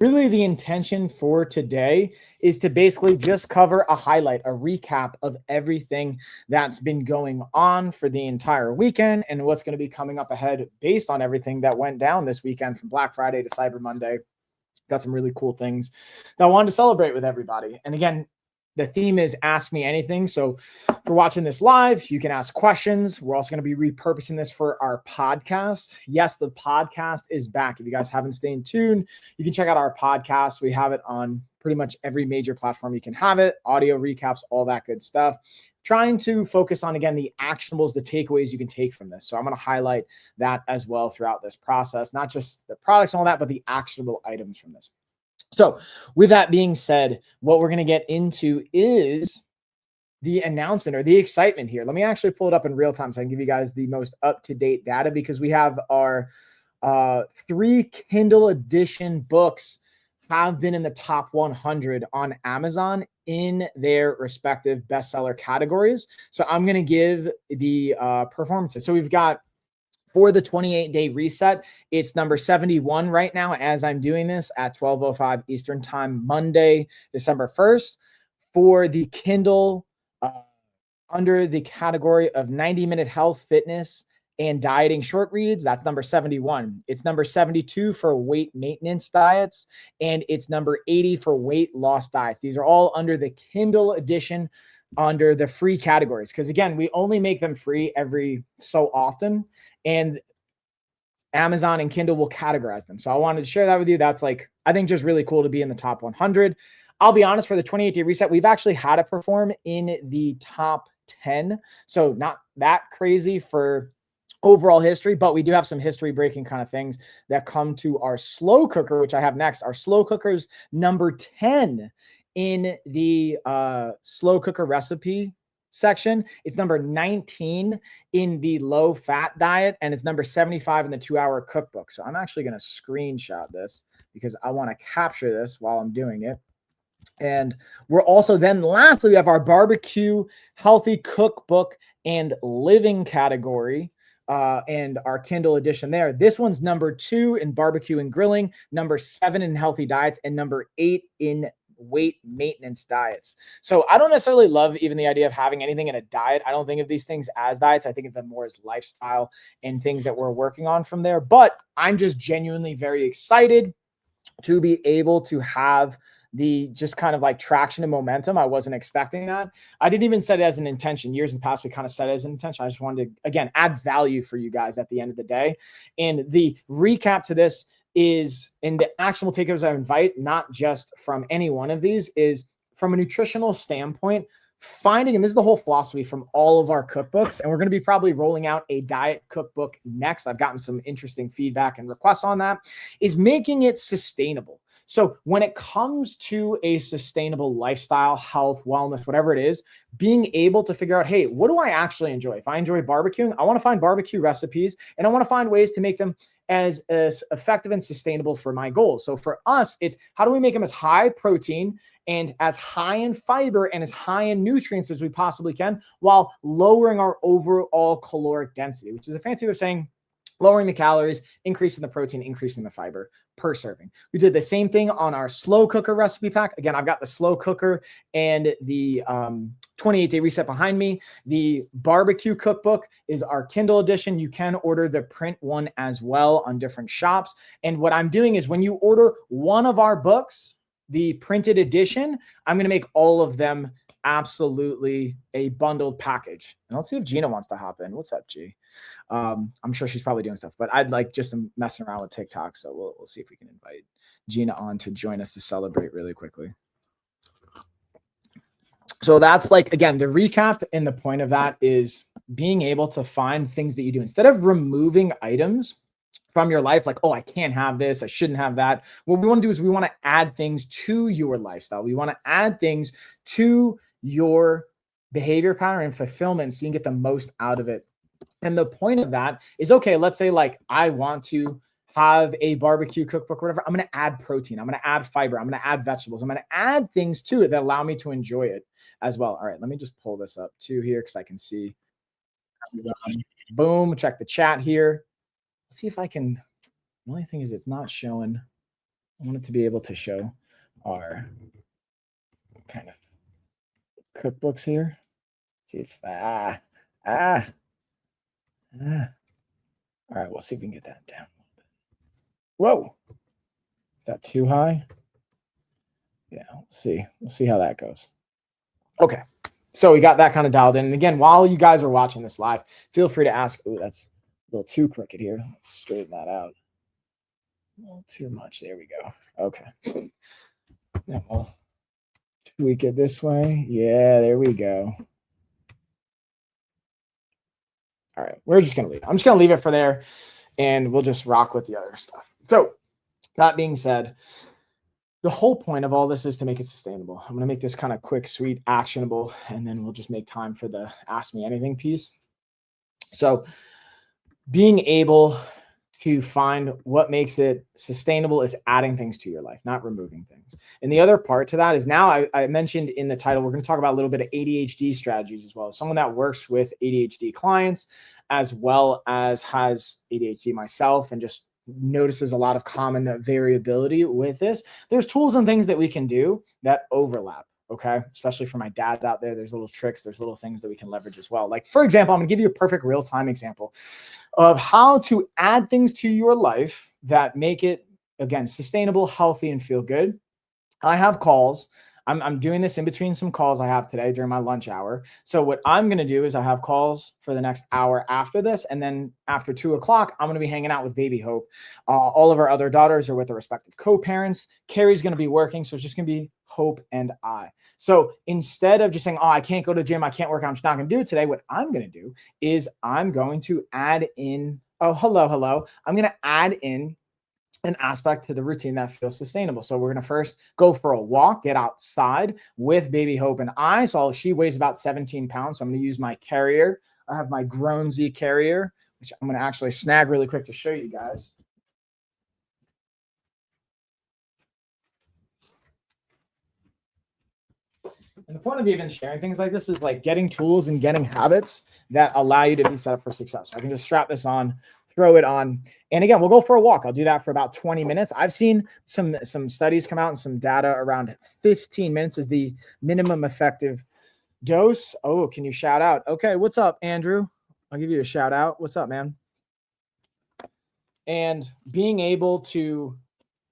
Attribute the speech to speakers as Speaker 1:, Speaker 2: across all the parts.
Speaker 1: Really, the intention for today is to basically just cover a highlight, a recap of everything that's been going on for the entire weekend and what's going to be coming up ahead based on everything that went down this weekend from Black Friday to Cyber Monday. Got some really cool things that I wanted to celebrate with everybody. And again, the theme is Ask Me Anything. So for watching this live, you can ask questions. We're also going to be repurposing this for our podcast. Yes, the podcast is back. If you guys haven't stayed tuned, you can check out our podcast. We have it on pretty much every major platform you can have it, audio recaps, all that good stuff. Trying to focus on, again, the actionables, the takeaways you can take from this. So I'm going to highlight that as well throughout this process, not just the products and all that, but the actionable items from this. So with that being said, what we're going to get into is the announcement or the excitement here. Let me actually pull it up in real time so I can give you guys the most up-to-date data, because we have our 3 Kindle edition books have been in the top 100 on Amazon in their respective bestseller categories. So I'm going to give the performances. So we've got, for the 28-day reset, it's number 71 right now as I'm doing this at 12:05 Eastern Time, Monday, December 1st. For the Kindle, under the category of 90-minute health, fitness, and dieting short reads, that's number 71. It's number 72 for weight maintenance diets, and it's number 80 for weight loss diets. These are all under the Kindle edition, under the free categories, because again, we only make them free every so often, and Amazon and Kindle will categorize them. So I wanted to share that with you. That's, like, I think, just really cool to be in the top 100. I'll be honest, for the 28-day reset, we've actually had it perform in the top 10. So not that crazy for overall history, but we do have some history breaking kind of things that come to our slow cooker, which I have next. Our slow cooker is number 10 in the slow cooker recipe section. It's number 19 in the low fat diet, and it's number 75 in the 2-hour cookbook. So I'm actually going to screenshot this because I want to capture this while I'm doing it. And we're also, then lastly, we have our barbecue healthy cookbook and living category, and our Kindle edition there. This one's number 2 in barbecue and grilling, number 7 in healthy diets, and number 8 in weight maintenance diets. So I don't necessarily love even the idea of having anything in a diet. I don't think of these things as diets. I think of them more as lifestyle and things that we're working on from there. But I'm just genuinely very excited to be able to have the just kind of like traction and momentum. I wasn't expecting that. I didn't even set it as an intention. Years in the past, we kind of set it as an intention. I just wanted to, again, add value for you guys at the end of the day. And the recap to this is, in the actionable takeaways I invite, not just from any one of these, is from a nutritional standpoint, finding, and this is the whole philosophy from all of our cookbooks, and we're going to be probably rolling out a diet cookbook next. I've gotten some interesting feedback and requests on that, is making it sustainable. So when it comes to a sustainable lifestyle, health, wellness, whatever it is, being able to figure out, hey, what do I actually enjoy? If I enjoy barbecuing, I want to find barbecue recipes, and I want to find ways to make them as effective and sustainable for my goals. So for us, it's how do we make them as high protein and as high in fiber and as high in nutrients as we possibly can, while lowering our overall caloric density, which is a fancy way of saying lowering the calories, increasing the protein, increasing the fiber per serving. We did the same thing on our slow cooker recipe pack. Again, I've got the slow cooker and the 28-day reset behind me. The barbecue cookbook is our Kindle edition. You can order the print one as well on different shops. And what I'm doing is, when you order one of our books, the printed edition, I'm going to make all of them absolutely a bundled package. And let's see if Gina wants to hop in. What's up, G? I'm sure she's probably doing stuff, but I'd like just to messing around with TikTok. So we'll see if we can invite Gina on to join us to celebrate really quickly. So that's, like, again, the recap, and the point of that is being able to find things that you do instead of removing items from your life, like, oh, I can't have this, I shouldn't have that. What we want to do is we want to add things to your lifestyle. We want to add things to your behavior pattern and fulfillment so you can get the most out of it. And the point of that is, okay, let's say, like, I want to have a barbecue cookbook or whatever. I'm going to add protein. I'm going to add fiber. I'm going to add vegetables. I'm going to add things to it that allow me to enjoy it as well. All right, let me just pull this up too here because I can see. Boom, check the chat here. Let's see if I can. The only thing is, it's not showing I want it to be able to show our kind of cookbooks here. See if ah. All right, we'll see if we can get that down. Whoa, is that too high? Yeah, we'll see how that goes. Okay, so we got that kind of dialed in. And again, while you guys are watching this live, feel free to ask. Oh, that's a little too crooked here. Let's straighten that out. A little too much. There we go. Okay. Then we'll tweak it this way. Yeah, there we go. All right, we're just gonna leave it. I'm just gonna leave it for there, and we'll just rock with the other stuff. So that being said, the whole point of all this is to make it sustainable. I'm going to make this kind of quick, sweet, actionable, and then we'll just make time for the Ask Me Anything piece. So being able to find what makes it sustainable is adding things to your life, not removing things. And the other part to that is now I mentioned in the title, we're going to talk about a little bit of ADHD strategies as well. Someone that works with ADHD clients as well as has ADHD myself and just notices a lot of common variability with this. There's tools and things that we can do that overlap. Okay. Especially for my dads out there, there's little tricks, there's little things that we can leverage as well. Like, for example, I'm going to give you a perfect real-time example of how to add things to your life that make it, again, sustainable, healthy, and feel good. I have calls. I'm doing this in between some calls I have today during my lunch hour. So what I'm going to do is I have calls for the next hour after this. And then after 2 o'clock, I'm going to be hanging out with baby Hope. All of our other daughters are with their respective co-parents. Carrie's going to be working. So it's just going to be Hope and I. So instead of just saying, oh, I can't go to the gym, I can't work out, I'm just not going to do it today. What I'm going to do is I'm going to add in, oh, hello. I'm going to add in an aspect to the routine that feels sustainable. So we're going to first go for a walk, get outside with baby Hope and I. So she weighs about 17 pounds. So I'm going to use my carrier. I have my Grown Z carrier, which I'm going to actually snag really quick to show you guys. And the point of even sharing things like this is like getting tools and getting habits that allow you to be set up for success. So I can just strap this on, throw it on. And again, we'll go for a walk. I'll do that for about 20 minutes. I've seen some studies come out and some data around 15 minutes is the minimum effective dose. Oh, can you shout out? Okay, what's up, Andrew? I'll give you a shout out. What's up, man? And being able to,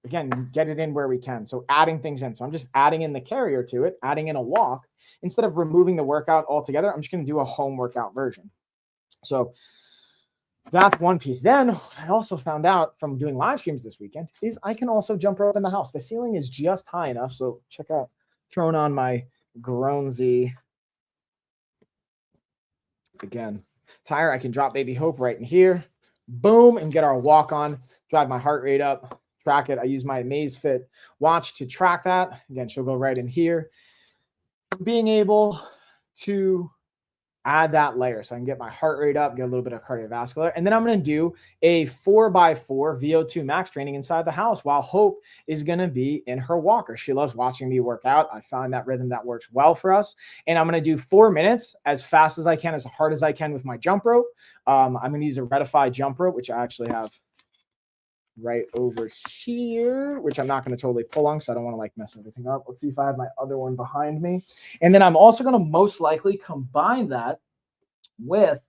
Speaker 1: again, get it in where we can. So adding things in. So I'm just adding in the carrier to it, adding in a walk. Instead of removing the workout altogether, I'm just going to do a home workout version. So that's one piece. Then I also found out from doing live streams this weekend is I can also jump rope in the house. The ceiling is just high enough. So check out, throwing on my Grown Z. Again, tire, I can drop baby Hope right in here. Boom, and get our walk on, drive my heart rate up, track it. I use my Amazfit watch to track that. Again, she'll go right in here. Being able to add that layer so I can get my heart rate up, get a little bit of cardiovascular. And then I'm going to do a 4x4 VO2 max training inside the house while Hope is going to be in her walker. She loves watching me work out. I found that rhythm that works well for us. And I'm going to do 4 minutes as fast as I can, as hard as I can with my jump rope. I'm going to use a Redify jump rope, which I actually have right over here, which I'm not going to totally pull on because I don't want to like mess everything up. Let's see if I have my other one behind me. And then I'm also going to most likely combine that with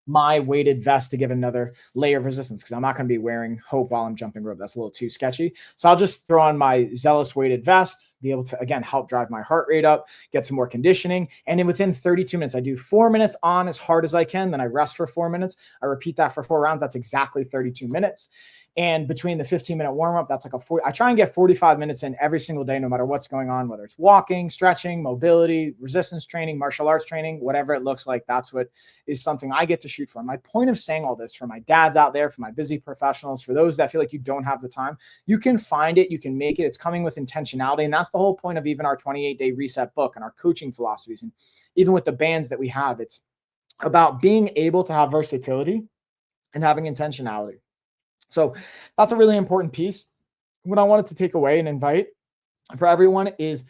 Speaker 1: my weighted vest to give another layer of resistance because I'm not going to be wearing Hope while I'm jumping rope. That's a little too sketchy. So I'll just throw on my Zealous weighted vest, be able to, again, help drive my heart rate up, get some more conditioning. And then within 32 minutes, I do 4 minutes on as hard as I can. Then I rest for 4 minutes. I repeat that for 4 rounds. That's exactly 32 minutes. And between the 15-minute warm-up, that's like I try and get 45 minutes in every single day, no matter what's going on, whether it's walking, stretching, mobility, resistance training, martial arts training, whatever it looks like. That's what is something I get to shoot for. My point of saying all this for my dads out there, for my busy professionals, for those that feel like you don't have the time, you can find it, you can make it. It's coming with intentionality. And that's the whole point of even our 28-day reset book and our coaching philosophies. And even with the bands that we have, it's about being able to have versatility and having intentionality. So that's a really important piece. What I wanted to take away and invite for everyone is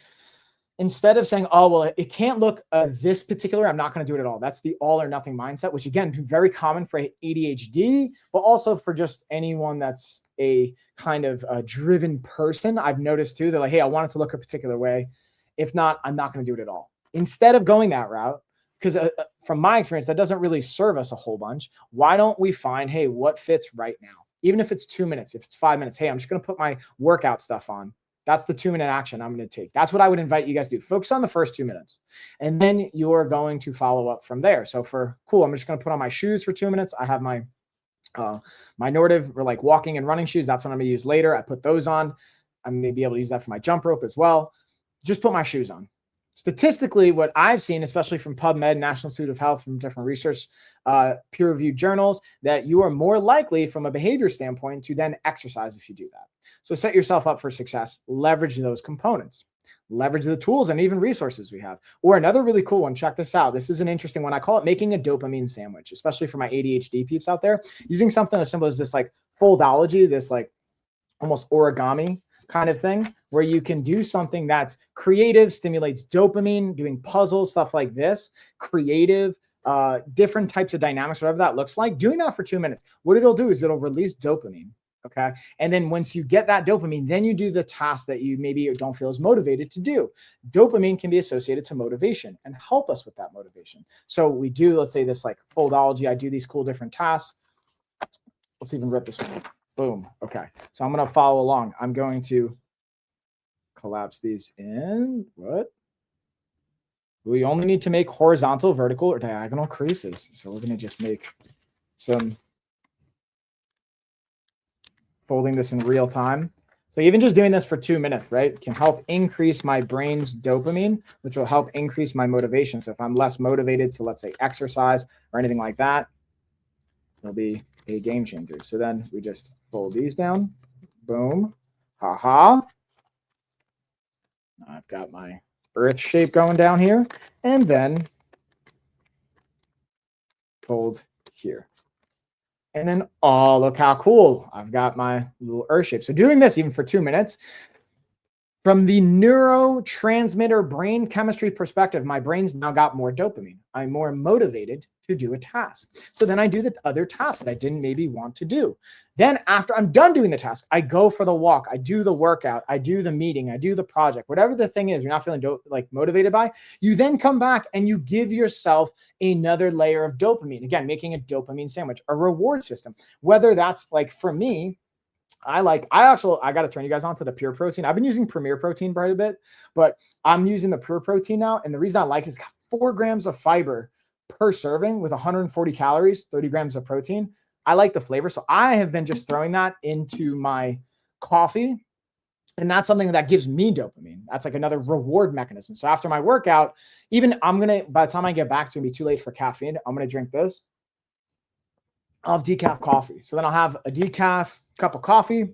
Speaker 1: instead of saying, oh, well, it can't look this particular, I'm not going to do it at all. That's the all or nothing mindset, which again, very common for ADHD, but also for just anyone that's a kind of driven person. I've noticed too, they're like, hey, I want it to look a particular way. If not, I'm not going to do it at all. Instead of going that route, because from my experience, that doesn't really serve us a whole bunch. Why don't we find, hey, what fits right now? Even if it's 2 minutes, if it's 5 minutes, hey, I'm just going to put my workout stuff on. That's the 2-minute action I'm going to take. That's what I would invite you guys to do. Focus on the first 2 minutes, and then you're going to follow up from there. So cool, I'm just going to put on my shoes for 2 minutes. I have my Nordiv or like walking and running shoes. That's what I'm going to use later. I put those on. I'm going to be able to use that for my jump rope as well. Just put my shoes on. Statistically, what I've seen, especially from PubMed, National Institute of Health, from different research, peer-reviewed journals, that you are more likely from a behavior standpoint to then exercise if you do that. So set yourself up for success. Leverage those components. Leverage the tools and even resources we have. Or another really cool one, check this out. This is an interesting one. I call it making a dopamine sandwich, especially for my ADHD peeps out there. Using something as simple as this like foldology, this like almost origami kind of thing, where you can do something that's creative, stimulates dopamine, doing puzzles, stuff like this, creative, different types of dynamics, whatever that looks like. Doing that for 2 minutes, what it'll do is it'll release dopamine. Okay. And then once you get that dopamine, then you do the task that you maybe don't feel as motivated to do. Dopamine can be associated to motivation and help us with that motivation. So we do, let's say this like foldology, I do these cool different tasks. Let's even rip this one. Boom. Okay. So I'm going to follow along. I'm going to collapse these in. What? We only need to make horizontal, vertical, or diagonal creases. So we're going to just make some folding this in real time. So even just doing this for 2 minutes, right, can help increase my brain's dopamine, which will help increase my motivation. So if I'm less motivated to, let's say, exercise or anything like that, it'll be a game changer. So then we just fold these down. Boom. Ha. I've got my earth shape going down here. And then fold here. And then, oh, look how cool. I've got my little earth shape. So doing this even for 2 minutes, from the neurotransmitter brain chemistry perspective, my brain's now got more dopamine. I'm more motivated to do a task. So then I do the other task that I didn't maybe want to do. Then after I'm done doing the task, I go for the walk. I do the workout. I do the meeting. I do the project. Whatever the thing is, you're not feeling like motivated by, you then come back and you give yourself another layer of dopamine. Again, making a dopamine sandwich, a reward system. Whether that's like for me, I got to turn you guys on to the Pure Protein. I've been using Premier Protein quite a bit, but I'm using the Pure Protein now. And the reason I like it is it's got 4 grams of fiber per serving with 140 calories, 30 grams of protein. I like the flavor. So I have been just throwing that into my coffee. And that's something that gives me dopamine. That's like another reward mechanism. So after my workout, by the time I get back, it's going to be too late for caffeine. I'm going to drink this. I'll have decaf coffee. So then I'll have a decaf cup of coffee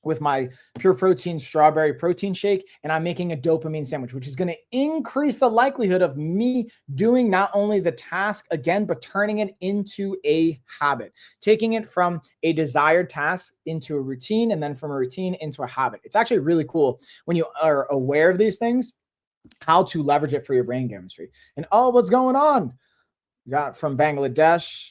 Speaker 1: with my Pure Protein strawberry protein shake, and I'm making a dopamine sandwich, which is going to increase the likelihood of me doing not only the task again, but turning it into a habit, taking it from a desired task into a routine, and then from a routine into a habit. It's actually really cool when you are aware of these things, how to leverage it for your brain chemistry. And what's going on? We got from Bangladesh.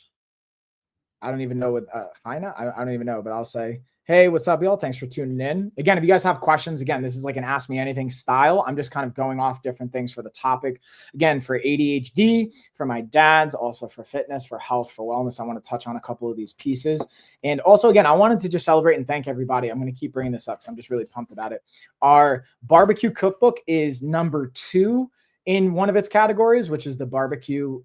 Speaker 1: I don't even know what Hina. I don't even know, but I'll say, hey, what's up, y'all? Thanks for tuning in. Again, if you guys have questions, again, this is like an Ask Me Anything style. I'm just kind of going off different things for the topic. Again, for ADHD, for my dads, also for fitness, for health, for wellness. I want to touch on a couple of these pieces. And also, again, I wanted to just celebrate and thank everybody. I'm going to keep bringing this up because I'm just really pumped about it. Our barbecue cookbook is number 2 in one of its categories, which is the barbecue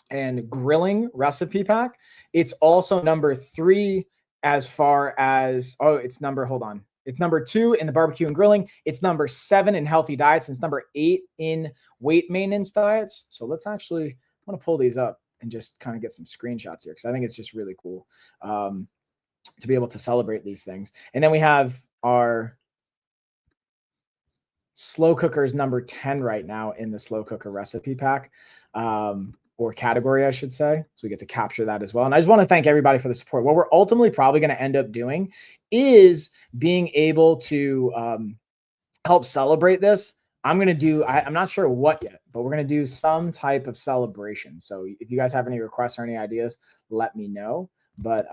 Speaker 1: and grilling recipe pack. It's also number 3 as far as, it's number 2 in the barbecue and grilling. It's number 7 in healthy diets. And it's number 8 in weight maintenance diets. So let's actually, I want to pull these up and just kind of get some screenshots here, because I think it's just really cool to be able to celebrate these things. And then we have our slow cookers number 10 right now in the slow cooker recipe pack. Or category, I should say. So we get to capture that as well. And I just want to thank everybody for the support. What we're ultimately probably going to end up doing is being able to help celebrate this I'm going to do, I'm not sure what yet, but we're going to do some type of celebration. So if you guys have any requests or any ideas, let me know. But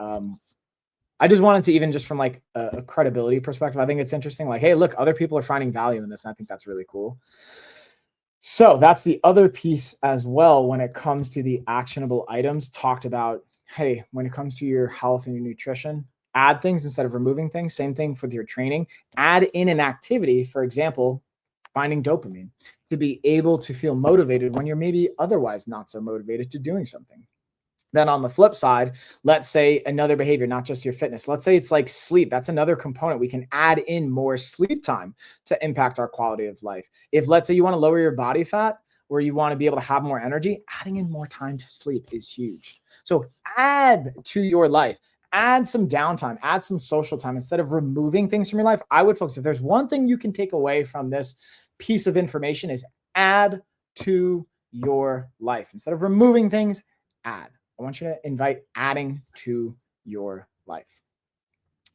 Speaker 1: I just wanted to, even just from like a credibility perspective, I think it's interesting. Like, hey, look, other people are finding value in this. And I think that's really cool. So that's the other piece as well when it comes to the actionable items talked about. Hey, when it comes to your health and your nutrition, add things instead of removing things. Same thing with your training. Add in an activity, for example, finding dopamine to be able to feel motivated when you're maybe otherwise not so motivated to doing something. Then on the flip side, let's say another behavior, not just your fitness. Let's say it's like sleep. That's another component. We can add in more sleep time to impact our quality of life. If let's say you want to lower your body fat or you want to be able to have more energy, adding in more time to sleep is huge. So add to your life, add some downtime, add some social time. Instead of removing things from your life, I would focus. If there's one thing you can take away from this piece of information, is add to your life. Instead of removing things, add. I want you to invite adding to your life.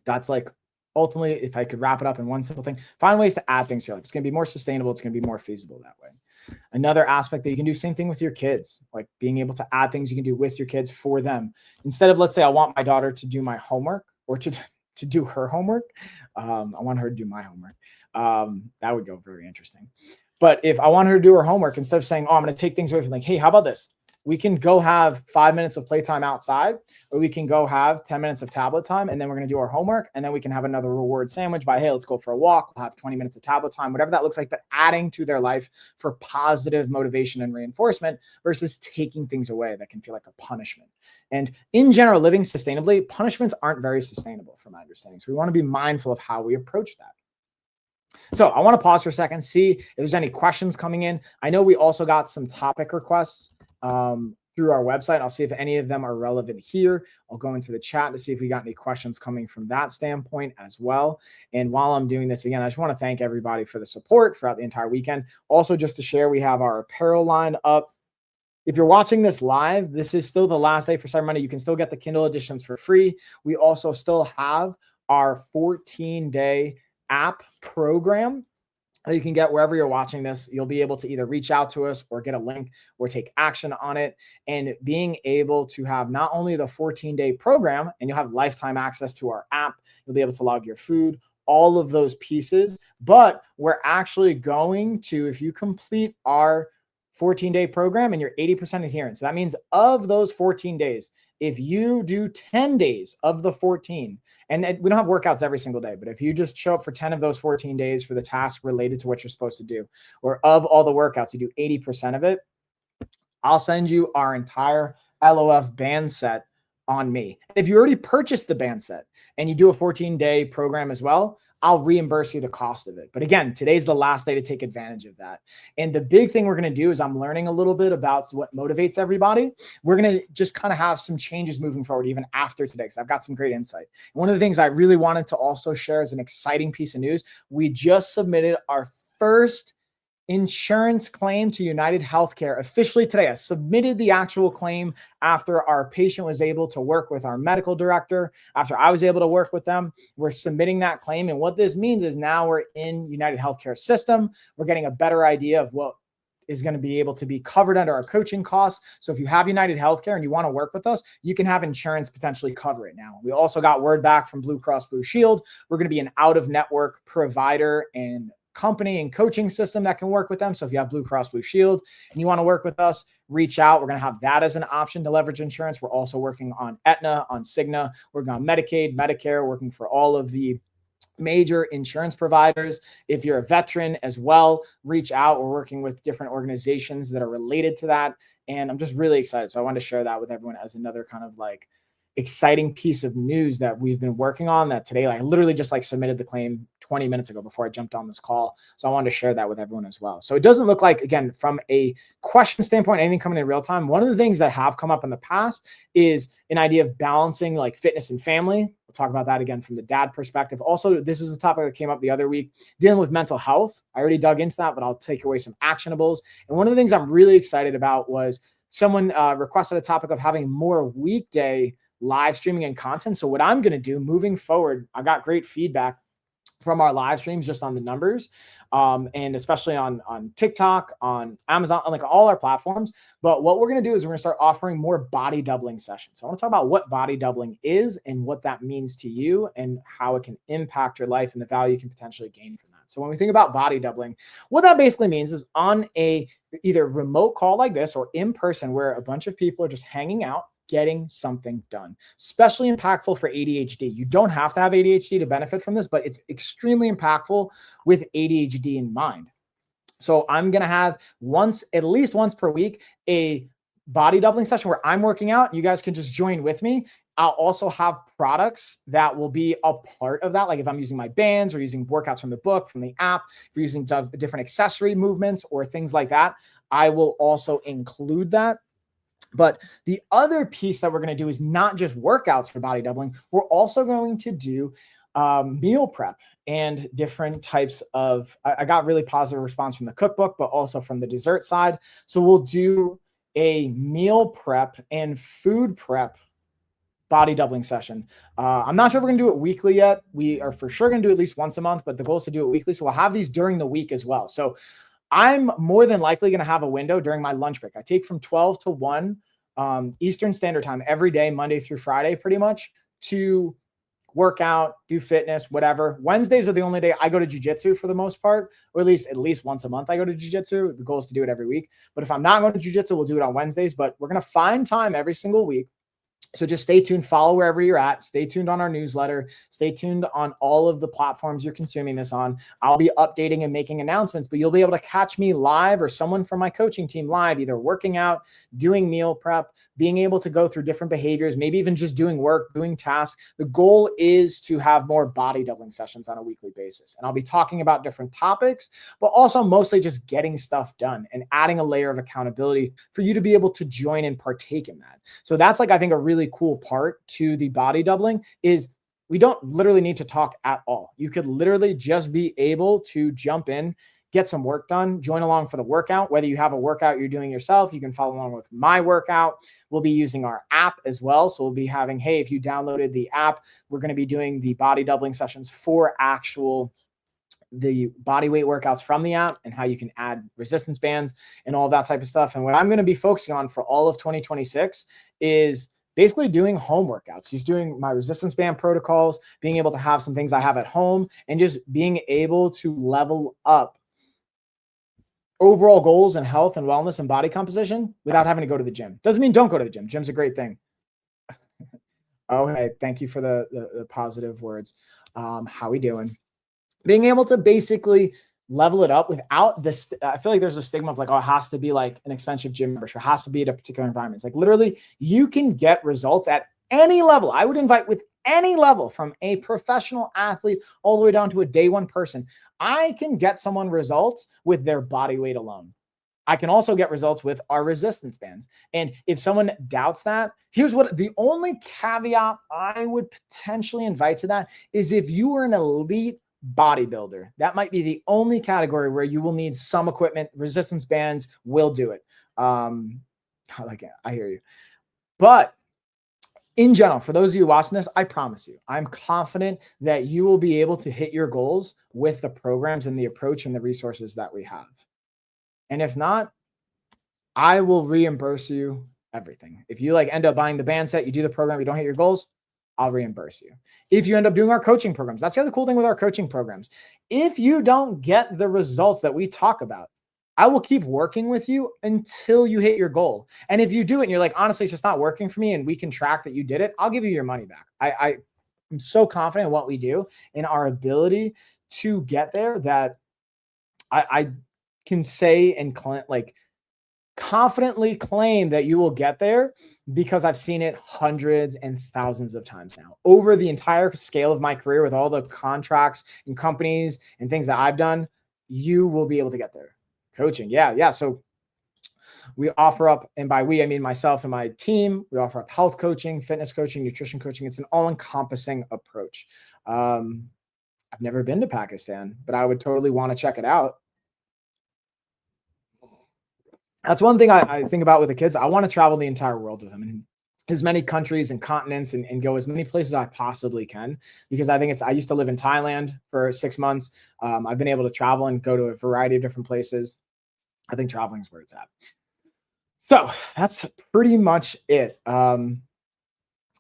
Speaker 1: That's like ultimately, if I could wrap it up in one simple thing, find ways to add things to your life. It's going to be more sustainable. It's going to be more feasible that way. Another aspect that you can do, same thing with your kids, like being able to add things you can do with your kids for them. Instead of, let's say, I want my daughter to do my homework or to do her homework. I want her to do my homework. That would go very interesting. But if I want her to do her homework, instead of saying, oh, I'm going to take things away from, like, hey, how about this? We can go have 5 minutes of playtime outside, or we can go have 10 minutes of tablet time, and then we're going to do our homework, and then we can have another reward sandwich by, hey, let's go for a walk. We'll have 20 minutes of tablet time, whatever that looks like, but adding to their life for positive motivation and reinforcement versus taking things away that can feel like a punishment. And in general, living sustainably, punishments aren't very sustainable from my understanding. So we want to be mindful of how we approach that. So I want to pause for a second, see if there's any questions coming in. I know we also got some topic requests through our website. I'll see if any of them are relevant here. I'll go into the chat to see if we got any questions coming from that standpoint as well. And while I'm doing this again, I just want to thank everybody for the support throughout the entire weekend. Also, just to share, we have our apparel line up. If you're watching this live, this is still the last day for Cyber Monday. You can still get the Kindle editions for free. We also still have our 14-day app program you can get wherever you're watching this. You'll be able to either reach out to us or get a link or take action on it. And being able to have not only the 14-day program, and you'll have lifetime access to our app, you'll be able to log your food, all of those pieces, but we're actually going to, if you complete our 14-day program and you're 80% adherent. So that means of those 14 days, if you do 10 days of the 14, and we don't have workouts every single day, but if you just show up for 10 of those 14 days for the task related to what you're supposed to do, or of all the workouts, you do 80% of it, I'll send you our entire LOF band set on me. If you already purchased the band set and you do a 14-day program as well, I'll reimburse you the cost of it. But again, today's the last day to take advantage of that. And the big thing we're going to do is I'm learning a little bit about what motivates everybody. We're going to just kind of have some changes moving forward, even after today, because I've got some great insight. And one of the things I really wanted to also share as an exciting piece of news, we just submitted our first insurance claim to United Healthcare officially today. I submitted the actual claim after our patient was able to work with our medical director, after I was able to work with them. We're submitting that claim. And what this means is now we're in United Healthcare system. We're getting a better idea of what is going to be able to be covered under our coaching costs. So if you have United Healthcare and you want to work with us, you can have insurance potentially cover it now. We also got word back from Blue Cross Blue Shield. We're going to be an out-of-network provider and company and coaching system that can work with them. So if you have Blue Cross Blue Shield and you want to work with us, reach out. We're going to have that as an option to leverage insurance. We're also working on Aetna, on Cigna, working on Medicaid, Medicare, working for all of the major insurance providers. If you're a veteran as well, reach out. We're working with different organizations that are related to that. And I'm just really excited. So I wanted to share that with everyone as another kind of like exciting piece of news that we've been working on that today. I literally just like submitted the claim 20 minutes ago before I jumped on this call. So I wanted to share that with everyone as well. So it doesn't look like, again, from a question standpoint, anything coming in real time. One of the things that have come up in the past is an idea of balancing like fitness and family. We'll talk about that again from the dad perspective. Also, this is a topic that came up the other week, dealing with mental health. I already dug into that, but I'll take away some actionables. And one of the things I'm really excited about was someone requested a topic of having more weekday live streaming and content. So what I'm going to do moving forward, I got great feedback from our live streams just on the numbers, and especially on TikTok, on Amazon, on like all our platforms. But what we're going to do is we're going to start offering more body doubling sessions. So I want to talk about what body doubling is and what that means to you and how it can impact your life and the value you can potentially gain from that. So when we think about body doubling, what that basically means is on a either remote call like this or in person where a bunch of people are just hanging out, getting something done. Especially impactful for ADHD. You don't have to have ADHD to benefit from this, but it's extremely impactful with ADHD in mind. So I'm going to have at least once per week, a body doubling session where I'm working out. You guys can just join with me. I'll also have products that will be a part of that. Like if I'm using my bands or using workouts from the book, from the app, if you're using different accessory movements or things like that, I will also include that. But the other piece that we're going to do is not just workouts for body doubling. We're also going to do meal prep and different types of, I got really positive response from the cookbook, but also from the dessert side. So we'll do a meal prep and food prep body doubling session. I'm not sure if we're going to do it weekly yet. We are for sure going to do at least once a month, but the goal is to do it weekly. So we'll have these during the week as well. So I'm more than likely going to have a window during my lunch break. I take from 12 to 1 Eastern Standard Time every day, Monday through Friday, pretty much, to work out, do fitness, whatever. Wednesdays are the only day I go to jiu-jitsu for the most part, or at least once a month I go to jiu-jitsu. The goal is to do it every week. But if I'm not going to jiu-jitsu, we'll do it on Wednesdays. But we're going to find time every single week. So just stay tuned, follow wherever you're at, stay tuned on our newsletter, stay tuned on all of the platforms you're consuming this on. I'll be updating and making announcements, but you'll be able to catch me live or someone from my coaching team live, either working out, doing meal prep, being able to go through different behaviors, maybe even just doing work, doing tasks. The goal is to have more body doubling sessions on a weekly basis. And I'll be talking about different topics, but also mostly just getting stuff done and adding a layer of accountability for you to be able to join and partake in that. So that's like, I think, a really cool part to the body doubling is we don't literally need to talk at all. You could literally just be able to jump in, get some work done, join along for the workout. Whether you have a workout you're doing yourself, you can follow along with my workout. We'll be using our app as well. So we'll be having, hey, if you downloaded the app, we're going to be doing the body doubling sessions for the body weight workouts from the app and how you can add resistance bands and all that type of stuff. And what I'm going to be focusing on for all of 2026 is basically doing home workouts, just doing my resistance band protocols, being able to have some things I have at home, and just being able to level up overall goals and health and wellness and body composition without having to go to the gym. Doesn't mean don't go to the gym. Gym's a great thing. Oh, hey, thank you for the positive words. How we doing? Being able to basically level it up without this. I feel like there's a stigma of like, oh, it has to be like an expensive gym membership. It has to be at a particular environment. It's like literally you can get results at any level. I would invite with any level from a professional athlete all the way down to a day one person. I can get someone results with their body weight alone. I can also get results with our resistance bands. And if someone doubts that, here's what the only caveat I would potentially invite to that is if you are an elite bodybuilder. That might be the only category where you will need some equipment. Resistance bands will do it. I hear you. But in general, for those of you watching this, I promise you, I'm confident that you will be able to hit your goals with the programs and the approach and the resources that we have. And if not, I will reimburse you everything. If you end up buying the band set, you do the program, you don't hit your goals, I'll reimburse you. If you end up doing our coaching programs, that's the other cool thing with our coaching programs. If you don't get the results that we talk about, I will keep working with you until you hit your goal. And if you do it and you're like, honestly, it's just not working for me and we can track that you did it, I'll give you your money back. I'm so confident in what we do and our ability to get there that I can say and confidently claim that you will get there because I've seen it hundreds and thousands of times now over the entire scale of my career with all the contracts and companies and things that I've done. You will be able to get there. Coaching. Yeah. So we offer up, and by we, I mean myself and my team, we offer up health coaching, fitness coaching, nutrition coaching. It's an all-encompassing approach. I've never been to Pakistan, but I would totally want to check it out. That's one thing I think about with the kids. I want to travel the entire world with them. And as many countries and continents and go as many places as I possibly can, because I think I used to live in Thailand for 6 months. I've been able to travel and go to a variety of different places. I think traveling is where it's at. So that's pretty much it.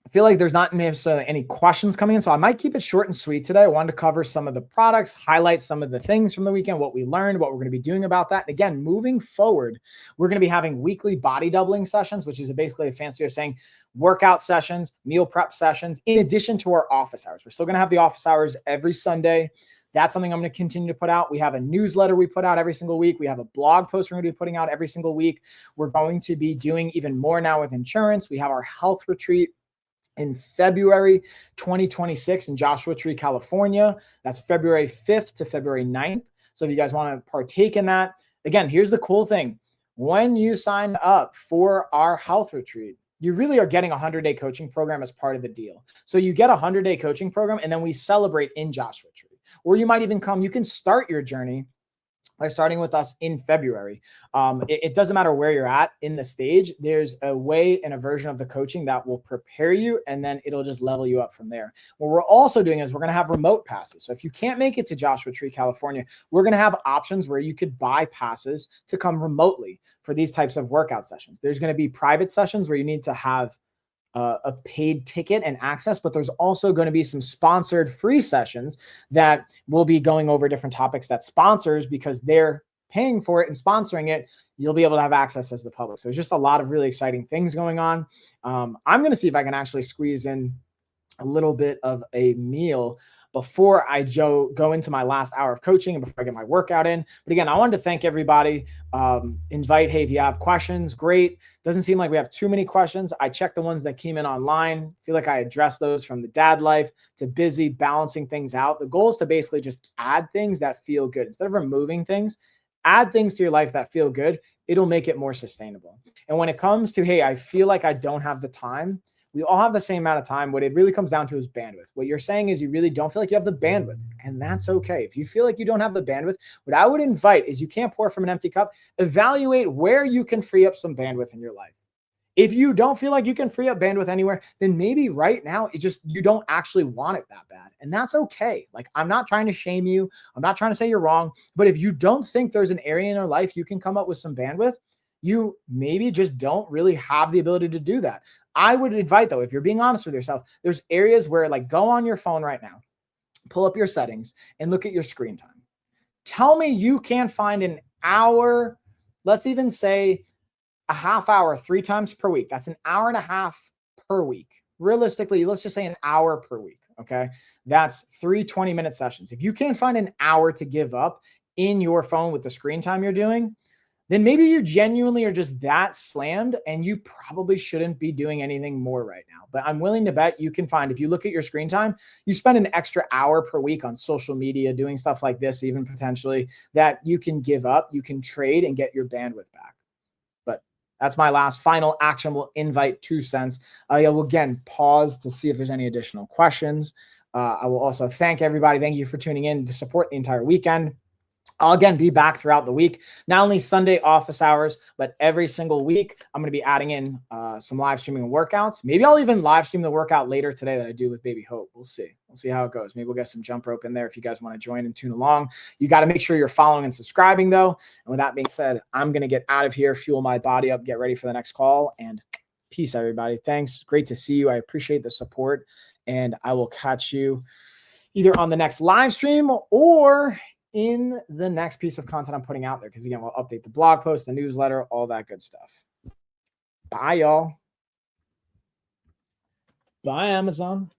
Speaker 1: I feel like there's not necessarily any questions coming in, so I might keep it short and sweet today. I wanted to cover some of the products, highlight some of the things from the weekend, what we learned, what we're going to be doing about that. And again, moving forward, we're going to be having weekly body doubling sessions, which is basically a fancy way of saying workout sessions, meal prep sessions, in addition to our office hours. We're still going to have the office hours every Sunday. That's something I'm going to continue to put out. We have a newsletter we put out every single week. We have a blog post we're going to be putting out every single week. We're going to be doing even more now with insurance. We have our health retreat in February 2026 in Joshua Tree, California. That's February 5th to February 9th. So if you guys want to partake in that, again, here's the cool thing. When you sign up for our health retreat, you really are getting a 100-day coaching program as part of the deal. So you get a 100-day coaching program, and then we celebrate in Joshua Tree. Or you might even come, you can start your journey by starting with us in February. It doesn't matter where you're at in the stage. There's a way and a version of the coaching that will prepare you, and then it'll just level you up from there. What we're also doing is we're going to have remote passes. So if you can't make it to Joshua Tree, California, we're going to have options where you could buy passes to come remotely for these types of workout sessions. There's going to be private sessions where you need to have a paid ticket and access, but there's also going to be some sponsored free sessions that will be going over different topics that sponsors, because they're paying for it and sponsoring it, you'll be able to have access as the public. So there's just a lot of really exciting things going on. I'm going to see if I can actually squeeze in a little bit of a meal before I go into my last hour of coaching and before I get my workout in. But again, I wanted to thank everybody. Invite, hey, if you have questions, great. Doesn't seem like we have too many questions. I checked the ones that came in online. Feel like I addressed those, from the dad life to busy, balancing things out. The goal is to basically just add things that feel good. Instead of removing things, add things to your life that feel good. It'll make it more sustainable. And when it comes to, hey, I feel like I don't have the time, we all have the same amount of time. What it really comes down to is bandwidth. What you're saying is you really don't feel like you have the bandwidth, and that's okay. If you feel like you don't have the bandwidth, what I would invite is, you can't pour from an empty cup. Evaluate where you can free up some bandwidth in your life. If you don't feel like you can free up bandwidth anywhere, then maybe right now you don't actually want it that bad. And that's okay. Like, I'm not trying to shame you. I'm not trying to say you're wrong. But if you don't think there's an area in your life you can come up with some bandwidth, you maybe just don't really have the ability to do that. I would invite, though, if you're being honest with yourself, there's areas where, like, go on your phone right now, pull up your settings and look at your screen time. Tell me you can't find an hour, let's even say a half hour, 3 times per week. That's an hour and a half per week. Realistically, let's just say an hour per week. Okay. That's 3 20-minute sessions. If you can't find an hour to give up in your phone with the screen time you're doing, then maybe you genuinely are just that slammed and you probably shouldn't be doing anything more right now. But I'm willing to bet you can find, if you look at your screen time, you spend an extra hour per week on social media, doing stuff like this, even potentially, that you can give up, you can trade and get your bandwidth back. But that's my last final actionable invite, 2 cents. I will again pause to see if there's any additional questions. I will also thank everybody. Thank you for tuning in to support the entire weekend. I'll again be back throughout the week, not only Sunday office hours, but every single week. I'm going to be adding in some live streaming workouts. Maybe I'll even live stream the workout later today that I do with Baby Hope. We'll see. We'll see how it goes. Maybe we'll get some jump rope in there if you guys want to join and tune along. You got to make sure you're following and subscribing, though. And with that being said, I'm going to get out of here, fuel my body up, get ready for the next call, and peace, everybody. Thanks. Great to see you. I appreciate the support, and I will catch you either on the next live stream or in the next piece of content I'm putting out there. Because again, we'll update the blog post, the newsletter, all that good stuff. Bye, y'all. Bye, Amazon.